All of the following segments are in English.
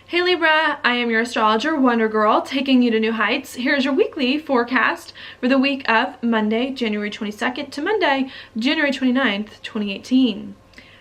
Hey Libra, I am your astrologer, Wonder Girl, taking you to new heights. Here's your weekly forecast for the week of Monday, January 22nd to Monday, January 29th, 2018.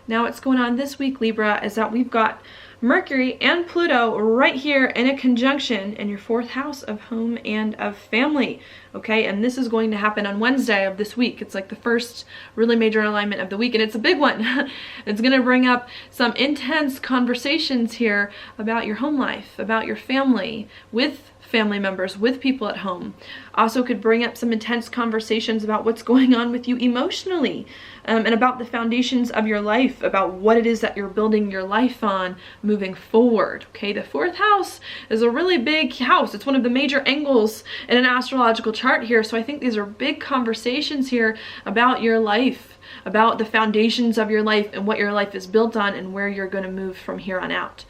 Now what's going on this week, Libra, is that we've got Mercury and Pluto right here in a conjunction in your fourth house of home and of family, okay? And this is going to happen on Wednesday of this week. It's like the first really major alignment of the week, and it's a big one. It's going to bring up some intense conversations here about your home life, about your family, with family members, with people at home. Also could bring up some intense conversations about what's going on with you emotionally, and about the foundations of your life, about what it is that you're building your life on moving forward. Okay, the fourth house is a really big house. It's one of the major angles in an astrological chart here. So I think these are big conversations here about your life, about the foundations of your life and what your life is built on and where you're going to move from here on out.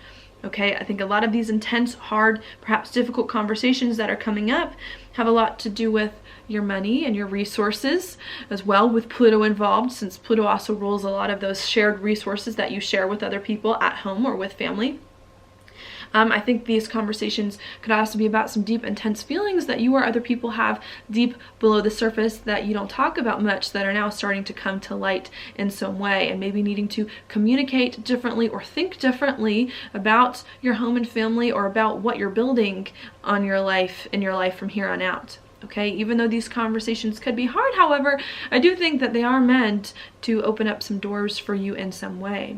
Okay, I think a lot of these intense, hard, perhaps difficult conversations that are coming up have a lot to do with your money and your resources as well, with Pluto involved, since Pluto also rules a lot of those shared resources that you share with other people at home or with family. I think these conversations could also be about some deep, intense feelings that you or other people have deep below the surface that you don't talk about much, that are now starting to come to light in some way, and maybe needing to communicate differently or think differently about your home and family, or about what you're building on your life, in your life from here on out. Okay, even though these conversations could be hard, however, I do think that they are meant to open up some doors for you in some way.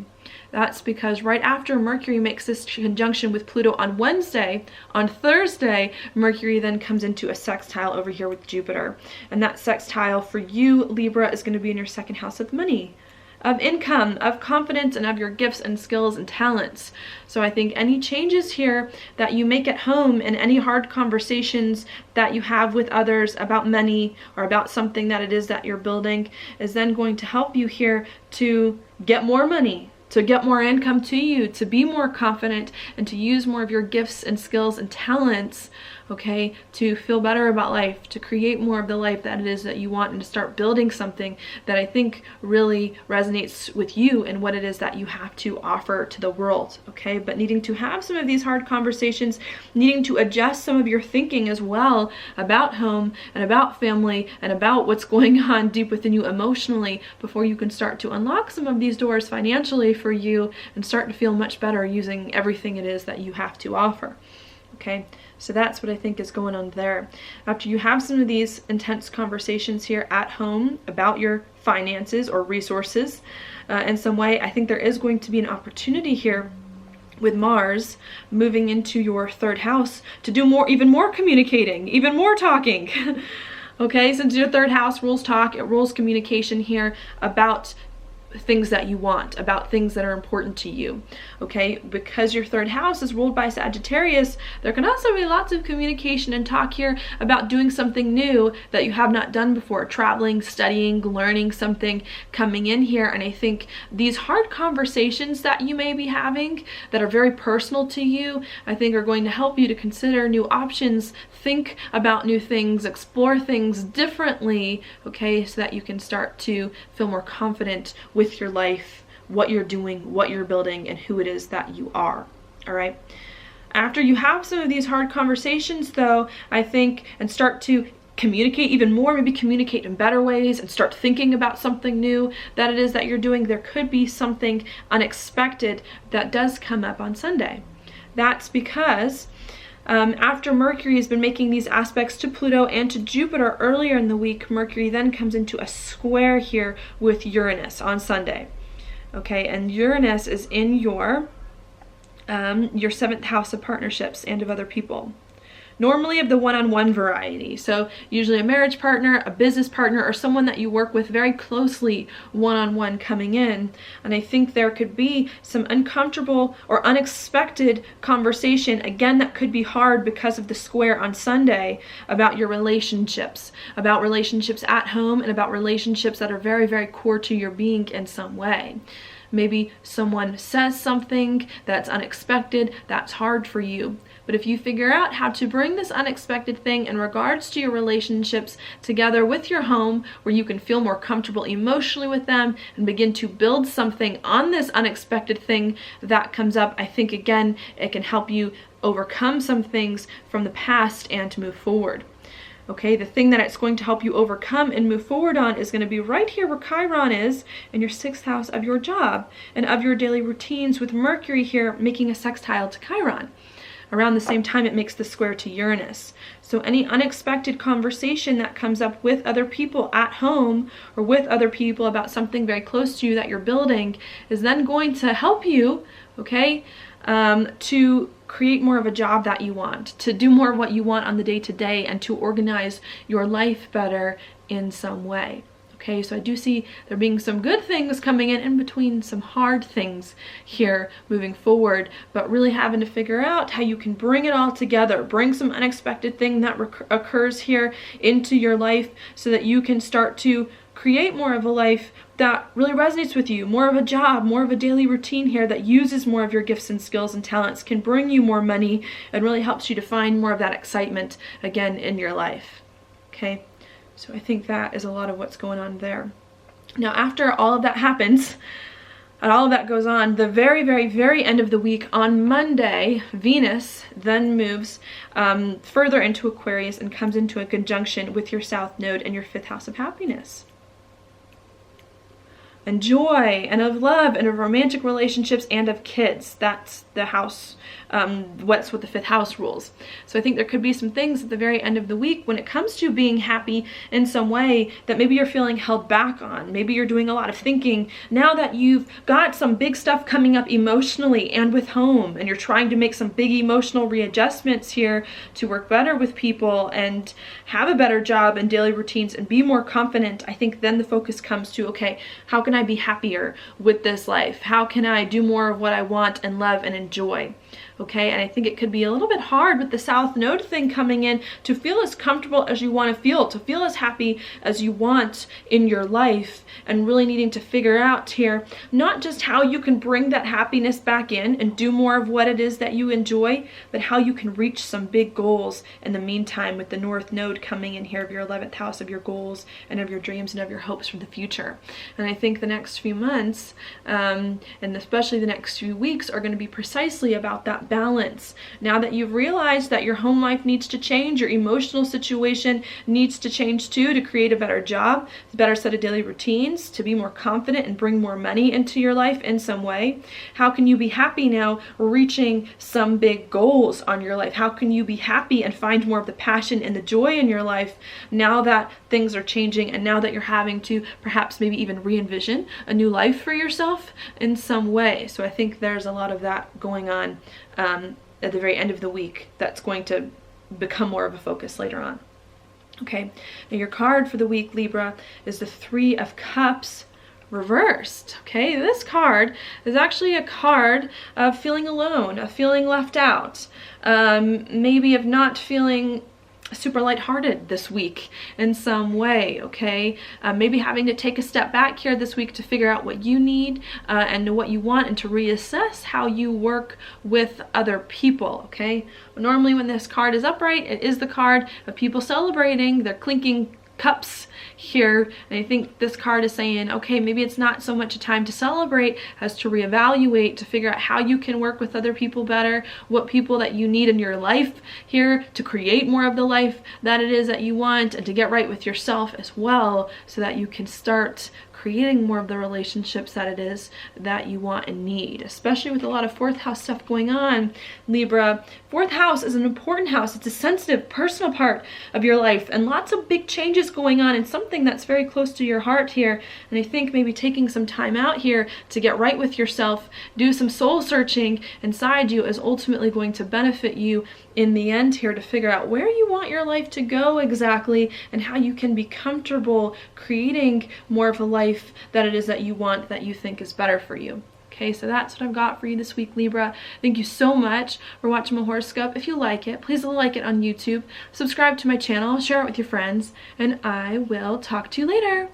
That's because right after Mercury makes this conjunction with Pluto on Wednesday, on Thursday, Mercury then comes into a sextile over here with Jupiter. And that sextile for you, Libra, is going to be in your second house of money, of income, of confidence, and of your gifts and skills and talents. So I think any changes here that you make at home, and any hard conversations that you have with others about money or about something that it is that you're building, is then going to help you here to get more money, to get more income to you, to be more confident, and to use more of your gifts and skills and talents, okay, to feel better about life, to create more of the life that it is that you want, and to start building something that I think really resonates with you and what it is that you have to offer to the world, okay? But needing to have some of these hard conversations, needing to adjust some of your thinking as well about home and about family and about what's going on deep within you emotionally, before you can start to unlock some of these doors financially for you and start to feel much better using everything it is that you have to offer. Okay, so that's what I think is going on there. After you have some of these intense conversations here at home about your finances or resources in some way, I think there is going to be an opportunity here with Mars moving into your third house to do more, even more communicating, even more talking. Okay, since your third house rules talk, it rules communication here about things that you want, about things that are important to you. Okay, because your third house is ruled by Sagittarius, there can also be lots of communication and talk here about doing something new that you have not done before, traveling, studying, learning something coming in here. And I think these hard conversations that you may be having that are very personal to you, I think are going to help you to consider new options, think about new things, explore things differently, okay, so that you can start to feel more confident with your life, what you're doing, what you're building, and who it is that you are. All right. After you have some of these hard conversations, though, I think, and start to communicate even more, maybe communicate in better ways, and start thinking about something new that it is that you're doing, there could be something unexpected that does come up on Sunday. That's because after Mercury has been making these aspects to Pluto and to Jupiter earlier in the week, Mercury then comes into a square here with Uranus on Sunday. Okay, and Uranus is in your seventh house of partnerships and of other people. Normally of the one-on-one variety. So usually a marriage partner, a business partner, or someone that you work with very closely one-on-one coming in. And I think there could be some uncomfortable or unexpected conversation, again, that could be hard because of the square on Sunday, about your relationships at home, and about relationships that are very, very core to your being in some way. Maybe someone says something that's unexpected, that's hard for you. But if you figure out how to bring this unexpected thing in regards to your relationships together with your home, where you can feel more comfortable emotionally with them and begin to build something on this unexpected thing that comes up, I think again, it can help you overcome some things from the past and to move forward. Okay, the thing that it's going to help you overcome and move forward on is going to be right here where Chiron is in your 6th house of your job and of your daily routines, with Mercury here making a sextile to Chiron. Around the same time it makes the square to Uranus. So any unexpected conversation that comes up with other people at home or with other people about something very close to you that you're building is then going to help you, okay, to create more of a job that you want, to do more of what you want on the day-to-day, and to organize your life better in some way. Okay, so I do see there being some good things coming in between some hard things here moving forward, but really having to figure out how you can bring it all together, bring some unexpected thing that occurs here into your life so that you can start to create more of a life that really resonates with you, more of a job, more of a daily routine here that uses more of your gifts and skills and talents, can bring you more money, and really helps you to find more of that excitement again in your life. Okay, so I think that is a lot of what's going on there. Now, after all of that happens, and all of that goes on, the very, very, very end of the week on Monday, Venus then moves further into Aquarius and comes into a conjunction with your South Node and your 5th house of happiness and joy and of love and of romantic relationships and of kids. That's the house, what's what the 5th house rules. So I think there could be some things at the very end of the week when it comes to being happy in some way that maybe you're feeling held back on. Maybe you're doing a lot of thinking now that you've got some big stuff coming up emotionally and with home, and you're trying to make some big emotional readjustments here to work better with people and have a better job and daily routines and be more confident. I think then the focus comes to, okay, how can I be happier with this life? How can I do more of what I want and love and enjoy? Okay, and I think it could be a little bit hard with the South Node thing coming in to feel as comfortable as you want to feel as happy as you want in your life, and really needing to figure out here not just how you can bring that happiness back in and do more of what it is that you enjoy, but how you can reach some big goals in the meantime, with the North Node coming in here of your 11th house of your goals and of your dreams and of your hopes for the future. And I think the next few months, and especially the next few weeks, are going to be precisely about that balance. Now that you've realized that your home life needs to change, your emotional situation needs to change too, to create a better job, a better set of daily routines, to be more confident and bring more money into your life in some way. How can you be happy now reaching some big goals on your life? How can you be happy and find more of the passion and the joy in your life now that things are changing, and now that you're having to perhaps maybe even re-envision a new life for yourself in some way? So I think there's a lot of that going on at the very end of the week that's going to become more of a focus later on. Okay, now your card for the week, Libra, is the 3 of Cups reversed. Okay, this card is actually a card of feeling alone, of feeling left out, maybe of not feeling super lighthearted this week in some way. Okay, maybe having to take a step back here this week to figure out what you need and what you want, and to reassess how you work with other people. Okay, normally when this card is upright, it is the card of people celebrating, they're clinking cups here, and I think this card is saying, okay, maybe it's not so much a time to celebrate as to reevaluate, to figure out how you can work with other people better, what people that you need in your life here to create more of the life that it is that you want, and to get right with yourself as well, so that you can start creating more of the relationships that it is that you want and need, especially with a lot of 4th house stuff going on, Libra. 4th house is an important house. It's a sensitive, personal part of your life, and lots of big changes going on, and something that's very close to your heart here. And I think maybe taking some time out here to get right with yourself, do some soul searching inside you, is ultimately going to benefit you in the end here, to figure out where you want your life to go exactly, and how you can be comfortable creating more of a life that it is that you want, that you think is better for you. Okay, so that's what I've got for you this week, Libra. Thank you so much for watching my horoscope. If you like it, please like it on YouTube, subscribe to my channel, share it with your friends, and I will talk to you later.